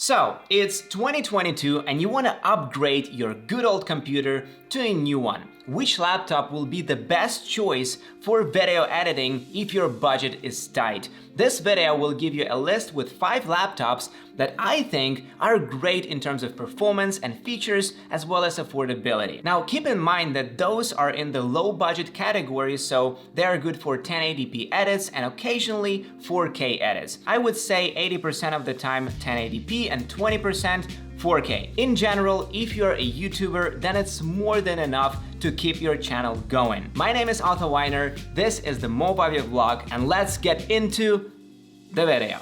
So, it's 2022 and you want to upgrade your good old computer to a new one. Which laptop will be the best choice for video editing if your budget is tight? This video will give you a list with 5 laptops that I think are great in terms of performance and features as well as affordability. Now keep in mind that those are in the low budget category, so they are good for 1080p edits and occasionally 4K edits. I would say 80% of the time 1080p and 20% 4K. In general, if you're a YouTuber, then it's more than enough to keep your channel going. My name is Otto Weiner, this is the Movavi vlog, and let's get into the video.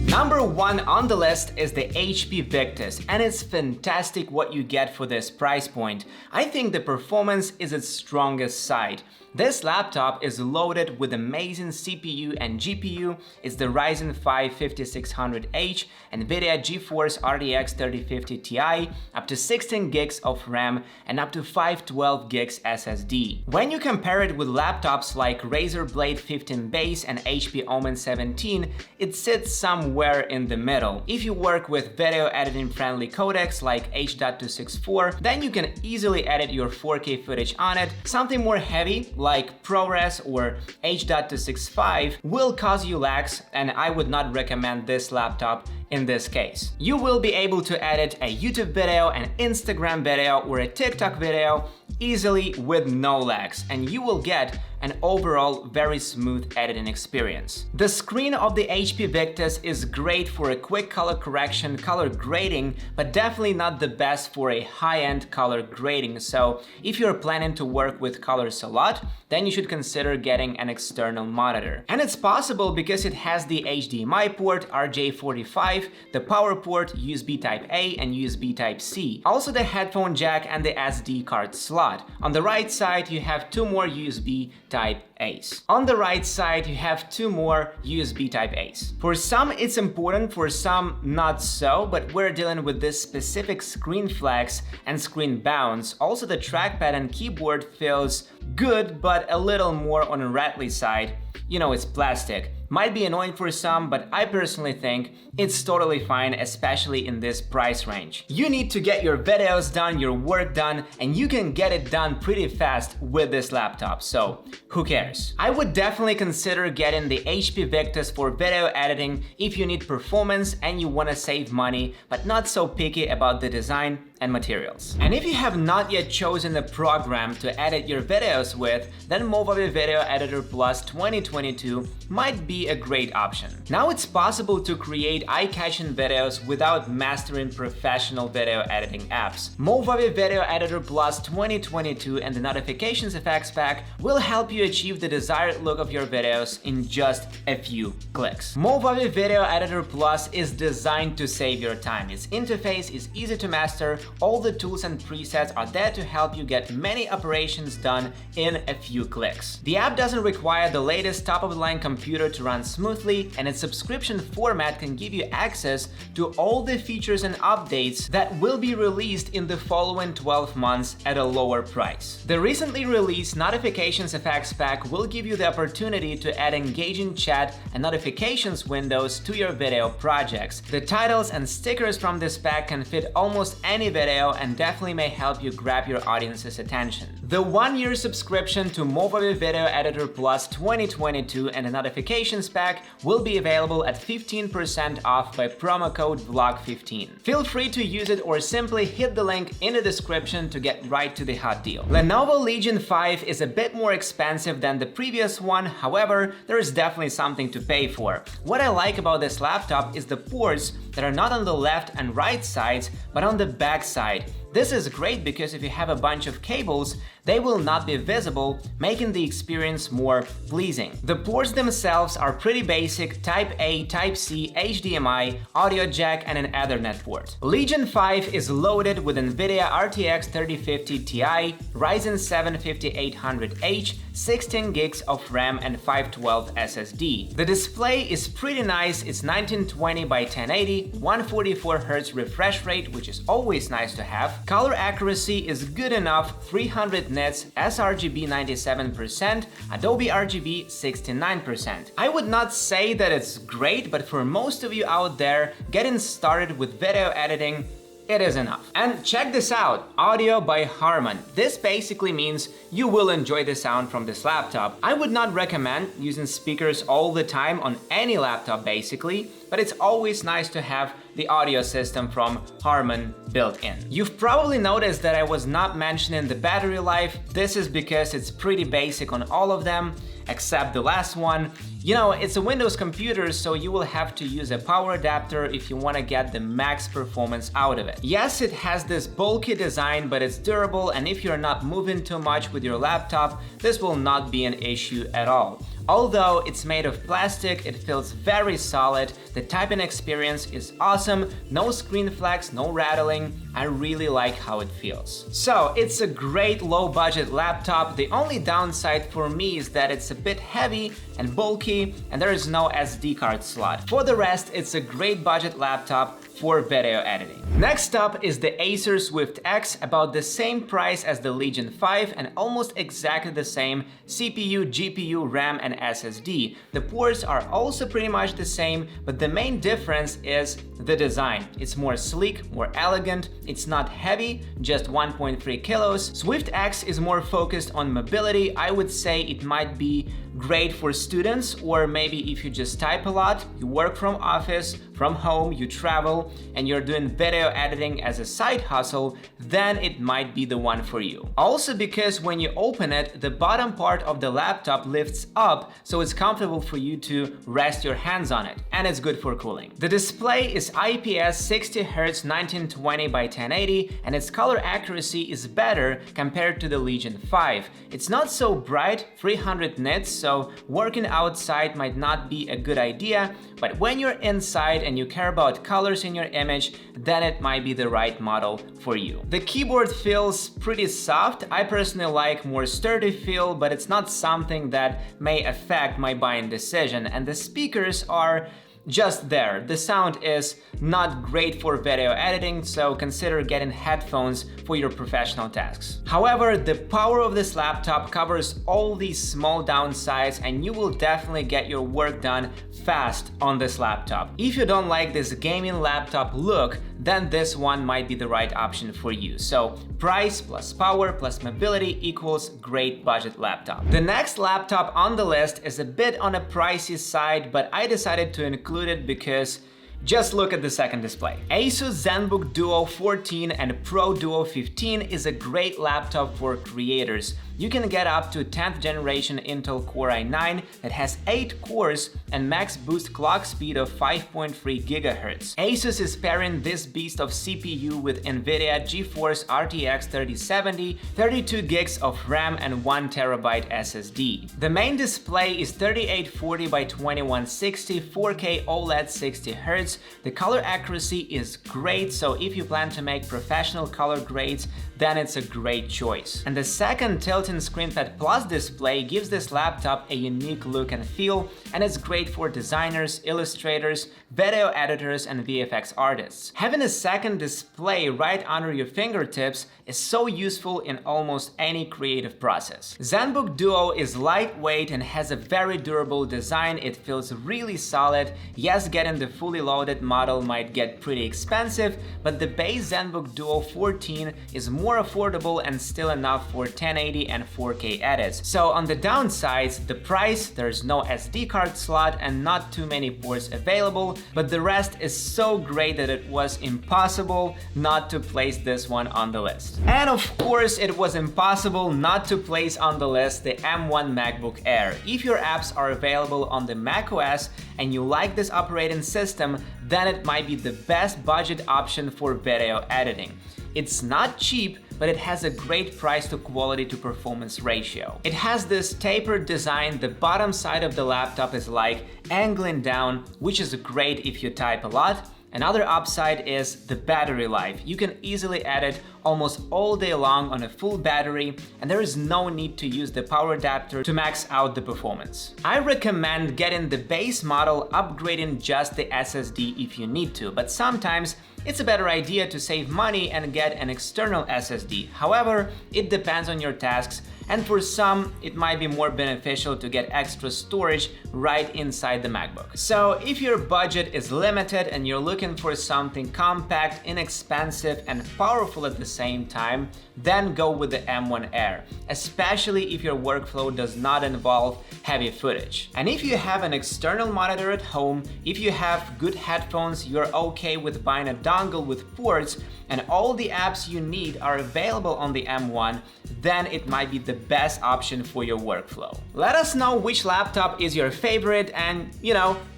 Number 1 on the list is the HP VICTUS, and it's fantastic what you get for this price point. I think the performance is its strongest side. This laptop is loaded with amazing CPU and GPU. It's the Ryzen 5 5600H, NVIDIA GeForce RTX 3050 Ti, up to 16 gigs of RAM and up to 512 gigs SSD. When you compare it with laptops like Razer Blade 15 Base and HP Omen 17, it sits somewhere in the middle. If you work with video editing friendly codecs like H.264, then you can easily edit your 4K footage on it. Something more heavy like ProRes or H.265 will cause you lags, and I would not recommend this laptop in this case. You will be able to edit a YouTube video, an Instagram video, or a TikTok video easily with no lags, and you will get an overall very smooth editing experience. The screen of the HP VICTUS is great for a quick color correction, color grading, but definitely not the best for a high-end color grading. So if you're planning to work with colors a lot, then you should consider getting an external monitor. And it's possible because it has the HDMI port, RJ45, the power port, USB Type-A and USB Type-C. Also the headphone jack and the SD card slot. On the right side, you have 2 more USB Type-A's. On the right side, you have 2 more USB Type-A's. For some, it's important, for some, not so, but we're dealing with this specific screen flex and screen bounce. Also, the trackpad and keyboard feels good, but a little more on a rattly side. You know, it's plastic. Might be annoying for some, but I personally think it's totally fine, especially in this price range. You need to get your videos done, your work done, and you can get it done pretty fast with this laptop, so who cares? I would definitely consider getting the HP VICTUS for video editing if you need performance and you want to save money, but not so picky about the design and materials. And if you have not yet chosen a program to edit your videos with, then Movavi Video Editor Plus 2022 might be a great option. Now it's possible to create eye-catching videos without mastering professional video editing apps. Movavi Video Editor Plus 2022 and the Notifications Effects Pack will help you achieve the desired look of your videos in just a few clicks. Movavi Video Editor Plus is designed to save your time. Its interface is easy to master. All the tools and presets are there to help you get many operations done in a few clicks. The app doesn't require the latest top-of-the-line computer to run smoothly, and its subscription format can give you access to all the features and updates that will be released in the following 12 months at a lower price. The recently released Notifications Effects Pack will give you the opportunity to add engaging chat and notifications windows to your video projects. The titles and stickers from this pack can fit almost any video and definitely may help you grab your audience's attention. The 1-year subscription to Movavi Video Editor Plus 2022 and the Notifications Pack will be available at 15% off by promo code VLOG15. Feel free to use it or simply hit the link in the description to get right to the hot deal. Lenovo Legion 5 is a bit more expensive than the previous one, however, there is definitely something to pay for. What I like about this laptop is the ports that are not on the left and right sides, but on the back side. This is great because if you have a bunch of cables, they will not be visible, making the experience more pleasing. The ports themselves are pretty basic: Type-A, Type-C, HDMI, audio jack, and an Ethernet port. Legion 5 is loaded with NVIDIA RTX 3050 Ti, Ryzen 7 5800H, 16 gigs of RAM and 512 SSD. The display is pretty nice, it's 1920 by 1080, 144Hz refresh rate, which is always nice to have. Color accuracy is good enough, 300 nits, sRGB 97%, Adobe RGB 69%. I would not say that it's great, but for most of you out there getting started with video editing, it is enough. And check this out, audio by Harman. This basically means you will enjoy the sound from this laptop. I would not recommend using speakers all the time on any laptop basically, but it's always nice to have the audio system from Harman built in. You've probably noticed that I was not mentioning the battery life. This is because it's pretty basic on all of them, except the last one. You know, it's a Windows computer, so you will have to use a power adapter if you want to get the max performance out of it. Yes, it has this bulky design, but it's durable, and if you're not moving too much with your laptop, this will not be an issue at all. Although it's made of plastic, it feels very solid, the typing experience is awesome, no screen flags, no rattling, I really like how it feels. So it's a great low-budget laptop. The only downside for me is that it's a bit heavy and bulky and there is no SD card slot. For the rest, it's a great budget laptop for video editing. Next up is the ACER Swift X, about the same price as the Legion 5 and almost exactly the same CPU, GPU, RAM and SSD. The ports are also pretty much the same, but the main difference is the design. It's more sleek, more elegant, it's not heavy, just 1.3 kilos. Swift X is more focused on mobility. I would say it might be great for students, or maybe if you just type a lot, you work from office, from home, you travel, and you're doing video editing as a side hustle, then it might be the one for you. Also because when you open it, the bottom part of the laptop lifts up, so it's comfortable for you to rest your hands on it, and it's good for cooling. The display is IPS 60Hz 1920 by 1080, and its color accuracy is better compared to the Legion 5. It's not so bright, 300 nits, so working outside might not be a good idea, but when you're inside and you care about colors in your image, then it might be the right model for you. The keyboard feels pretty soft. I personally like more sturdy feel, but it's not something that may affect my buying decision, and the speakers are just there. The sound is not great for video editing, so consider getting headphones for your professional tasks. However, the power of this laptop covers all these small downsides and you will definitely get your work done fast on this laptop. If you don't like this gaming laptop look, then this one might be the right option for you. So price plus power plus mobility equals great budget laptop. The next laptop on the list is a bit on a pricey side, but I decided to include it because just look at the second display. ASUS ZenBook Duo 14 and Pro Duo 15 is a great laptop for creators. You can get up to 10th generation Intel Core i9 that has 8 cores and max boost clock speed of 5.3 GHz. ASUS is pairing this beast of CPU with NVIDIA GeForce RTX 3070, 32 gigs of RAM and 1 TB SSD. The main display is 3840 by 2160 4K OLED 60Hz. The color accuracy is great, so if you plan to make professional color grades, then it's a great choice. And the second tilt-in ScreenPad Plus display gives this laptop a unique look and feel, and it's great for designers, illustrators, video editors, and VFX artists. Having a second display right under your fingertips is so useful in almost any creative process. ZenBook Duo is lightweight and has a very durable design. It feels really solid. Yes, getting the fully loaded model might get pretty expensive, but the base ZenBook Duo 14 is more affordable and still enough for 1080 and 4K edits. So on the downsides, the price, there's no SD card slot and not too many ports available, but the rest is so great that it was impossible not to place this one on the list. And of course, it was impossible not to place on the list the M1 MacBook Air. If your apps are available on the macOS and you like this operating system, then it might be the best budget option for video editing. It's not cheap, but it has a great price to quality to performance ratio. It has this tapered design. The bottom side of the laptop is like angling down, which is great if you type a lot. Another upside is the battery life. You can easily edit almost all day long on a full battery, and there is no need to use the power adapter to max out the performance. I recommend getting the base model, upgrading just the SSD if you need to, but sometimes it's a better idea to save money and get an external SSD. However, it depends on your tasks, and for some, it might be more beneficial to get extra storage right inside the MacBook. So if your budget is limited and you're looking for something compact, inexpensive, and powerful at the same time, then go with the M1 Air, especially if your workflow does not involve heavy footage. And if you have an external monitor at home, if you have good headphones, you're okay with buying a dongle with ports, and all the apps you need are available on the M1, then it might be the best option for your workflow. Let us know which laptop is your favorite, and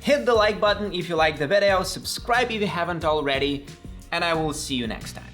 hit the like button if you like the video, subscribe if you haven't already, and I will see you next time.